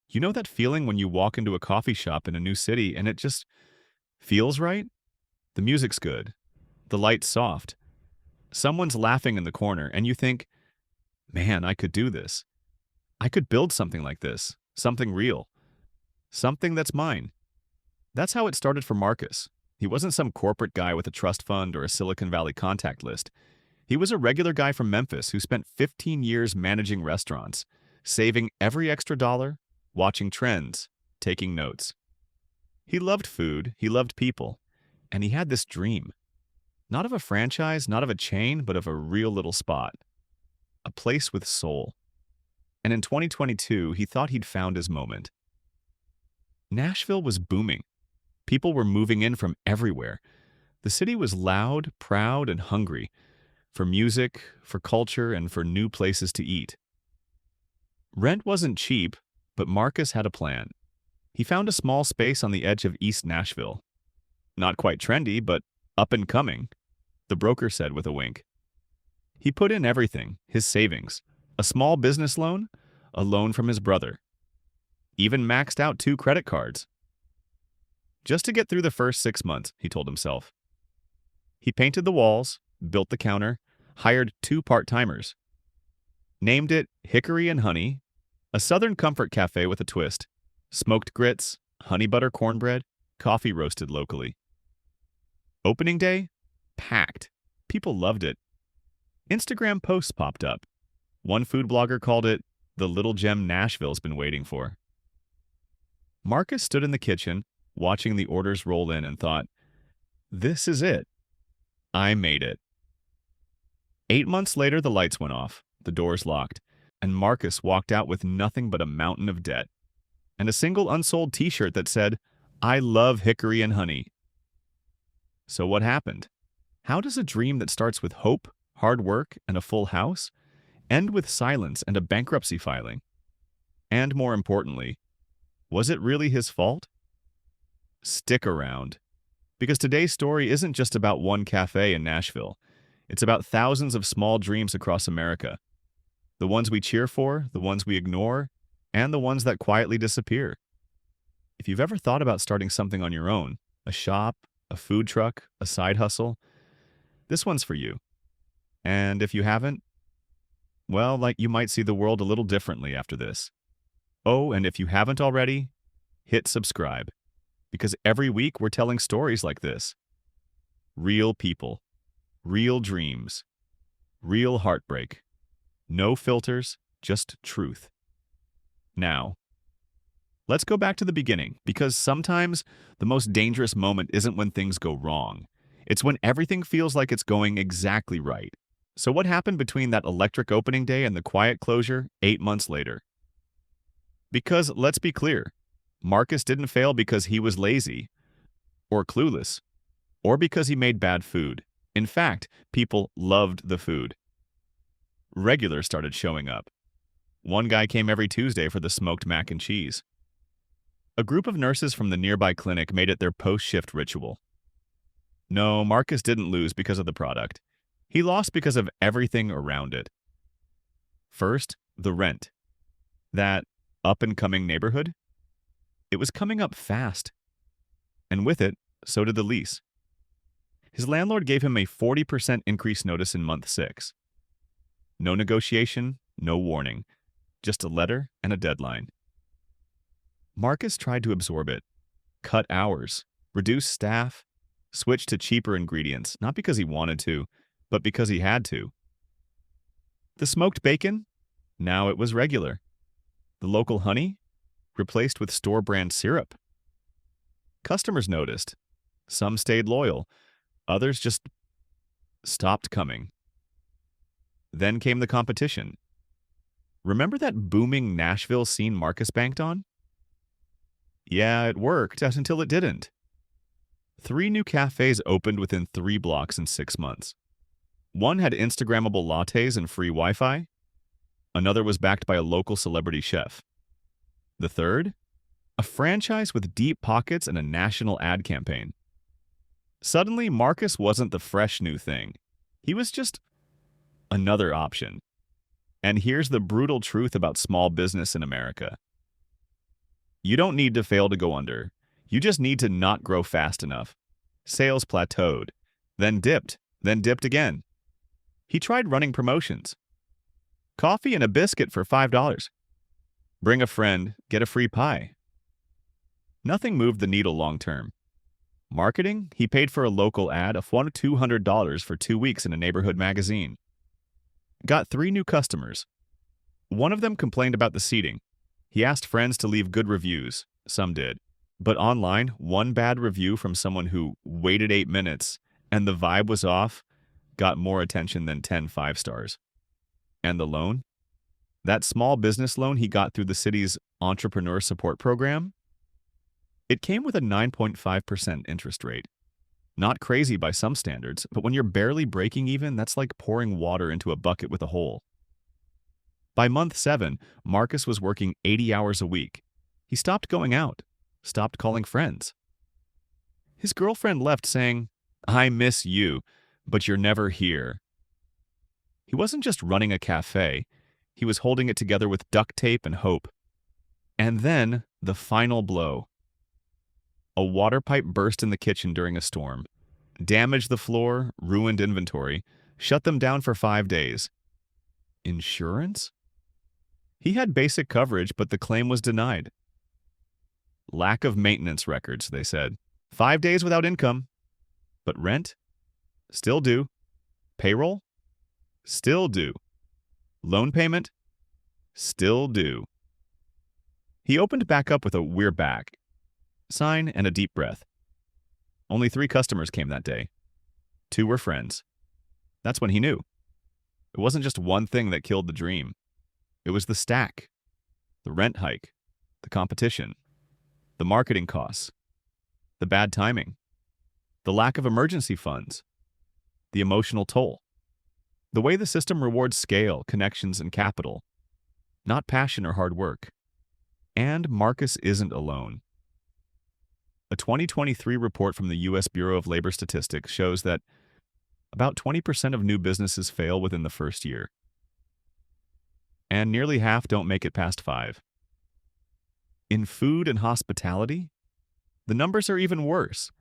You know that feeling when you walk into a coffee shop in a new city and it just feels right? The music's good, the light's soft, someone's laughing in the corner, and you think, man, I could do this. I could build something like this, something real, something that's mine. That's how it started for Marcus. He wasn't some corporate guy with a trust fund or a Silicon Valley contact list. He was a regular guy from Memphis who spent 15 years managing restaurants, saving every extra dollar, watching trends, taking notes. He loved food, he loved people, and he had this dream. Not of a franchise, not of a chain, but of a real little spot. A place with soul. And in 2022, he thought he'd found his moment. Nashville was booming. People were moving in from everywhere. The city was loud, proud, and hungry for music, for culture, and for new places to eat. Rent wasn't cheap, but Marcus had a plan. He found a small space on the edge of East Nashville. Not quite trendy, but up and coming, the broker said with a wink. He put in everything, his savings, a small business loan, a loan from his brother. Even maxed out 2 credit cards. Just to get through the first 6 months, he told himself. He painted the walls, built the counter, hired 2 part-timers. Named it Hickory and Honey, a Southern comfort cafe with a twist. Smoked grits, honey butter cornbread, coffee roasted locally. Opening day? Packed. People loved it. Instagram posts popped up. One food blogger called it the little gem Nashville's been waiting for. Marcus stood in the kitchen, watching the orders roll in, and thought, this is it. I made it. 8 months later, the lights went off, the doors locked, and Marcus walked out with nothing but a mountain of debt and a single unsold t-shirt that said, I love Hickory and Honey. So what happened? How does a dream that starts with hope, hard work, and a full house end with silence and a bankruptcy filing? And more importantly, was it really his fault? Stick around, because today's story isn't just about one cafe in Nashville. It's about thousands of small dreams across America. The ones we cheer for, the ones we ignore, and the ones that quietly disappear. If you've ever thought about starting something on your own, a shop, a food truck, a side hustle, this one's for you. And if you haven't, well, you might see the world a little differently after this. Oh, and if you haven't already, hit subscribe. Because every week we're telling stories like this. Real people, real dreams, real heartbreak. No filters, just truth. Now, let's go back to the beginning, because sometimes the most dangerous moment isn't when things go wrong. It's when everything feels like it's going exactly right. So what happened between that electric opening day and the quiet closure 8 months later? Because let's be clear, Marcus didn't fail because he was lazy, or clueless, or because he made bad food. In fact, people loved the food. Regulars started showing up. One guy came every Tuesday for the smoked mac and cheese. A group of nurses from the nearby clinic made it their post-shift ritual. No, Marcus didn't lose because of the product. He lost because of everything around it. First, the rent. That up-and-coming neighborhood. It was coming up fast. And with it, so did the lease. His landlord gave him a 40% increase notice in month 6. No negotiation, no warning. Just a letter and a deadline. Marcus tried to absorb it, cut hours, reduce staff, switch to cheaper ingredients, not because he wanted to, but because he had to. The smoked bacon? Now it was regular. The local honey? Replaced with store-brand syrup. Customers noticed. Some stayed loyal. Others just stopped coming. Then came the competition. Remember that booming Nashville scene Marcus banked on? Yeah, it worked until it didn't. 3 new cafes opened within 3 blocks in 6 months. One had Instagrammable lattes and free Wi-Fi. Another was backed by a local celebrity chef. The third? A franchise with deep pockets and a national ad campaign. Suddenly, Marcus wasn't the fresh new thing. He was just another option. And here's the brutal truth about small business in America. You don't need to fail to go under. You just need to not grow fast enough. Sales plateaued, then dipped again. He tried running promotions. Coffee and a biscuit for $5. Bring a friend, get a free pie. Nothing moved the needle long term. Marketing, he paid for a local ad of $200 for 2 weeks in a neighborhood magazine. Got 3 new customers. One of them complained about the seating. He asked friends to leave good reviews. Some did. But online, one bad review from someone who waited 8 minutes and the vibe was off got more attention than 10 5-stars. And the loan? That small business loan he got through the city's Entrepreneur Support Program? It came with a 9.5% interest rate. Not crazy by some standards, but when you're barely breaking even, that's like pouring water into a bucket with a hole. By month 7, Marcus was working 80 hours a week. He stopped going out, stopped calling friends. His girlfriend left saying, "I miss you, but you're never here." He wasn't just running a cafe, he was holding it together with duct tape and hope. And then, the final blow. A water pipe burst in the kitchen during a storm, damaged the floor, ruined inventory, shut them down for 5 days. Insurance? He had basic coverage, but the claim was denied. Lack of maintenance records, they said. 5 days without income. But rent? Still due. Payroll? Still due. Loan payment? Still due. He opened back up with a "we're back" sign and a deep breath. Only 3 customers came that day. 2 were friends. That's when he knew. It wasn't just one thing that killed the dream. It was the stack, the rent hike, the competition, the marketing costs, the bad timing, the lack of emergency funds, the emotional toll, the way the system rewards scale, connections, and capital, not passion or hard work. And Marcus isn't alone. A 2023 report from the U.S. Bureau of Labor Statistics shows that about 20% of new businesses fail within the first year, and nearly half don't make it past 5. In food and hospitality, the numbers are even worse.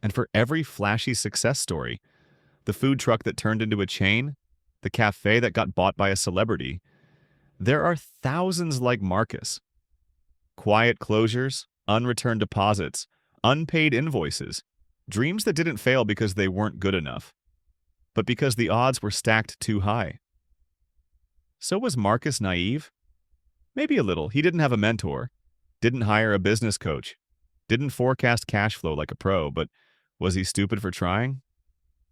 And for every flashy success story, the food truck that turned into a chain, the cafe that got bought by a celebrity, there are thousands like Marcus. Quiet closures, unreturned deposits, unpaid invoices, dreams that didn't fail because they weren't good enough, but because the odds were stacked too high. So was Marcus naive? Maybe a little. He didn't have a mentor, didn't hire a business coach, didn't forecast cash flow like a pro, but was he stupid for trying?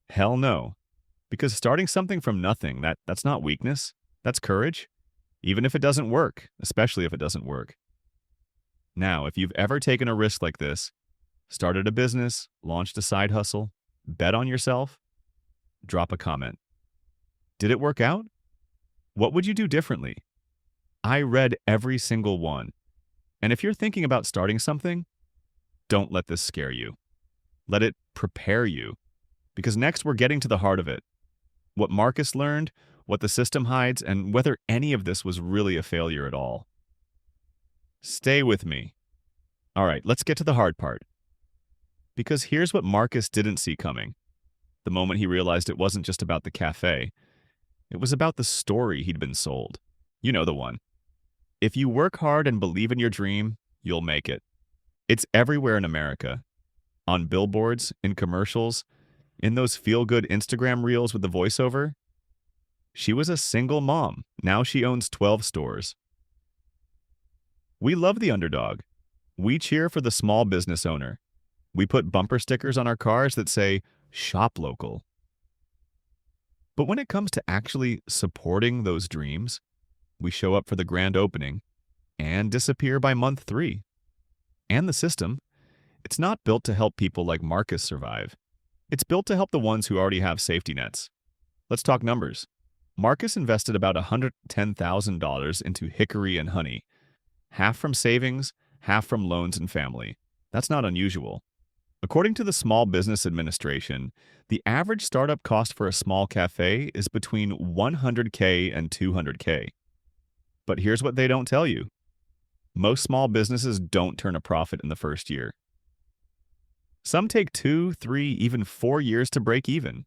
Hell no. Because starting something from nothing, that's not weakness, that's courage, even if it doesn't work, especially if it doesn't work. Now, if you've ever taken a risk like this, started a business, launched a side hustle, bet on yourself, drop a comment. Did it work out? What would you do differently? I read every single one. And if you're thinking about starting something, don't let this scare you. Let it prepare you. Because next we're getting to the heart of it. What Marcus learned, what the system hides, and whether any of this was really a failure at all. Stay with me. All right, let's get to the hard part. Because here's what Marcus didn't see coming. The moment he realized it wasn't just about the cafe, it was about the story he'd been sold. You know the one. If you work hard and believe in your dream, you'll make it. It's everywhere in America. On billboards, in commercials, in those feel-good Instagram reels with the voiceover. She was a single mom. Now she owns 12 stores. We love the underdog. We cheer for the small business owner. We put bumper stickers on our cars that say, "Shop local." But when it comes to actually supporting those dreams, we show up for the grand opening and disappear by month 3. And the system, it's not built to help people like Marcus survive. It's built to help the ones who already have safety nets. Let's talk numbers. Marcus invested about $110,000 into Hickory and Honey, half from savings, half from loans and family. That's not unusual. According to the Small Business Administration, the average startup cost for a small cafe is between $100K and $200K. But here's what they don't tell you. Most small businesses don't turn a profit in the first year. Some take 2, 3, even 4 years to break even.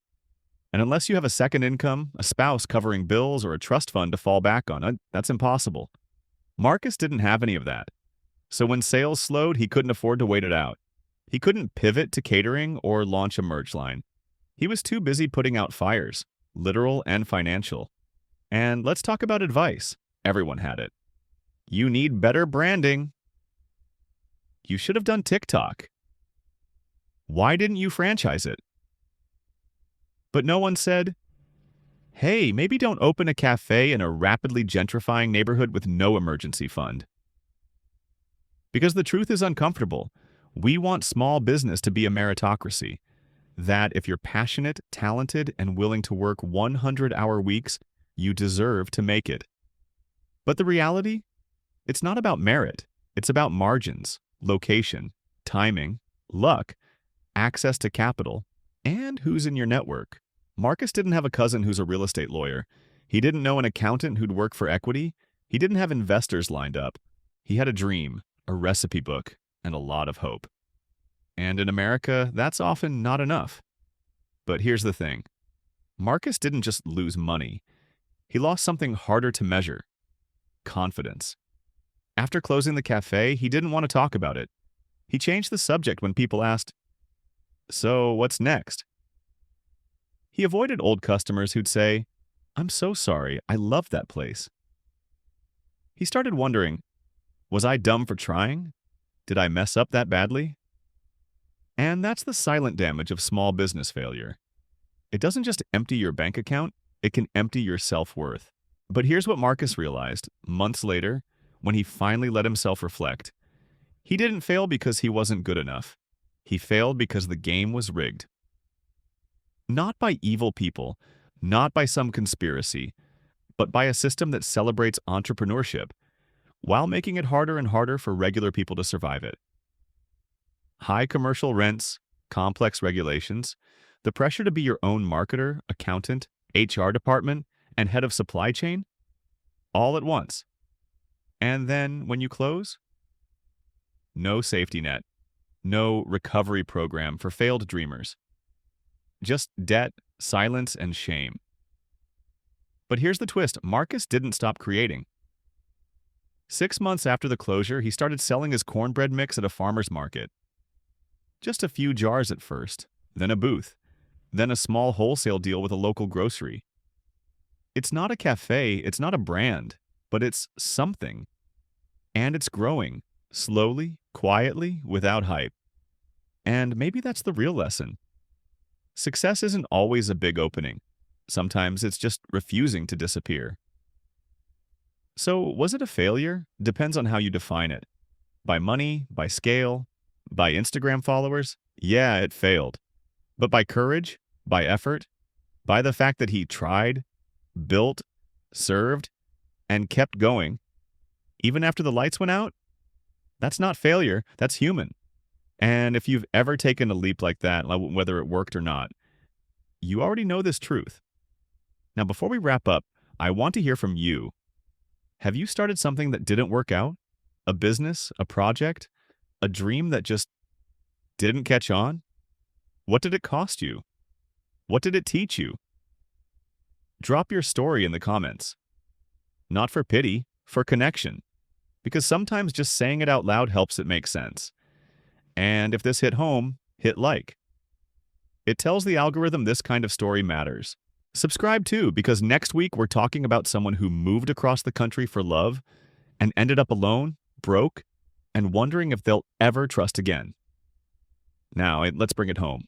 And unless you have a second income, a spouse covering bills, or a trust fund to fall back on, that's impossible. Marcus didn't have any of that. So when sales slowed, he couldn't afford to wait it out. He couldn't pivot to catering or launch a merch line. He was too busy putting out fires, literal and financial. And let's talk about advice. Everyone had it. You need better branding. You should have done TikTok. Why didn't you franchise it? But no one said, hey, maybe don't open a cafe in a rapidly gentrifying neighborhood with no emergency fund. Because the truth is uncomfortable. We want small business to be a meritocracy. That if you're passionate, talented, and willing to work 100-hour weeks, you deserve to make it. But the reality? It's not about merit. It's about margins, location, timing, luck, access to capital, and who's in your network. Marcus didn't have a cousin who's a real estate lawyer. He didn't know an accountant who'd work for equity. He didn't have investors lined up. He had a dream, a recipe book, and a lot of hope. And in America, that's often not enough. But here's the thing. Marcus didn't just lose money. He lost something harder to measure: confidence. After closing the cafe, he didn't want to talk about it. He changed the subject when people asked, "So, what's next?" He avoided old customers who'd say, "I'm so sorry, I loved that place." He started wondering, was I dumb for trying? Did I mess up that badly? And that's the silent damage of small business failure. It doesn't just empty your bank account, it can empty your self-worth. But here's what Marcus realized months later, when he finally let himself reflect. He didn't fail because he wasn't good enough. He failed because the game was rigged. Not by evil people, not by some conspiracy, but by a system that celebrates entrepreneurship, while making it harder and harder for regular people to survive it. High commercial rents, complex regulations, the pressure to be your own marketer, accountant, HR department, and head of supply chain, all at once. And then when you close, no safety net, no recovery program for failed dreamers. Just debt, silence, and shame. But here's the twist. Marcus didn't stop creating. 6 months after the closure, he started selling his cornbread mix at a farmer's market. Just a few jars at first, then a booth, then a small wholesale deal with a local grocery. It's not a cafe, it's not a brand, but it's something. And it's growing, slowly, quietly, without hype. And maybe that's the real lesson. Success isn't always a big opening. Sometimes it's just refusing to disappear. So, was it a failure? Depends on how you define it. By money, by scale, by Instagram followers? Yeah, it failed. But by courage, by effort, by the fact that he tried, built, served, and kept going, even after the lights went out? That's not failure, that's human. And if you've ever taken a leap like that, whether it worked or not, you already know this truth. Now, before we wrap up, I want to hear from you. Have you started something that didn't work out? A business, a project, a dream that just didn't catch on? What did it cost you? What did it teach you? Drop your story in the comments. Not for pity, for connection. Because sometimes just saying it out loud helps it make sense. And if this hit home, hit like. It tells the algorithm this kind of story matters. Subscribe too, because next week we're talking about someone who moved across the country for love and ended up alone, broke, and wondering if they'll ever trust again. Now, let's bring it home.